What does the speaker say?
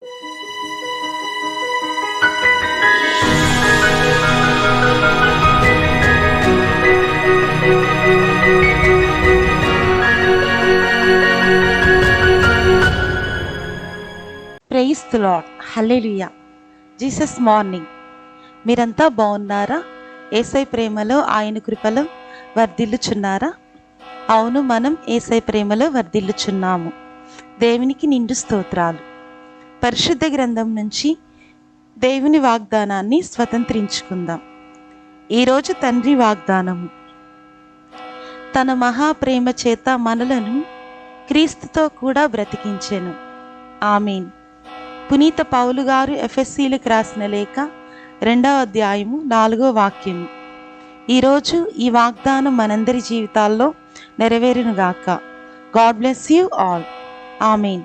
Praise the Lord. Hallelujah. Jesus morning. మీరంతా బాగున్నారా? యేసయ్య ప్రేమలో, ఆయన కృపలో వర్ధిల్లుచున్నారా? అవును, మనం యేసయ్య ప్రేమలో వర్ధిల్లుచున్నాము. దేవునికి నిండు స్తోత్రాలు. పరిశుద్ధ గ్రంథం నుంచి దేవుని వాగ్దానాన్ని స్వతంత్రించుకుందాం. ఈరోజు తండ్రి వాగ్దానము. తన మహాప్రేమ చేత మనలను క్రీస్తుతో కూడా బ్రతికించెను. ఆమేన్. పునీత పౌలు గారు ఎఫెసీలకు రాసిన లేఖ 2వ అధ్యాయము 4వ వాక్యము. ఈరోజు ఈ వాగ్దానం మనందరి జీవితాల్లో నెరవేరునుగాక. God bless you all. Amen.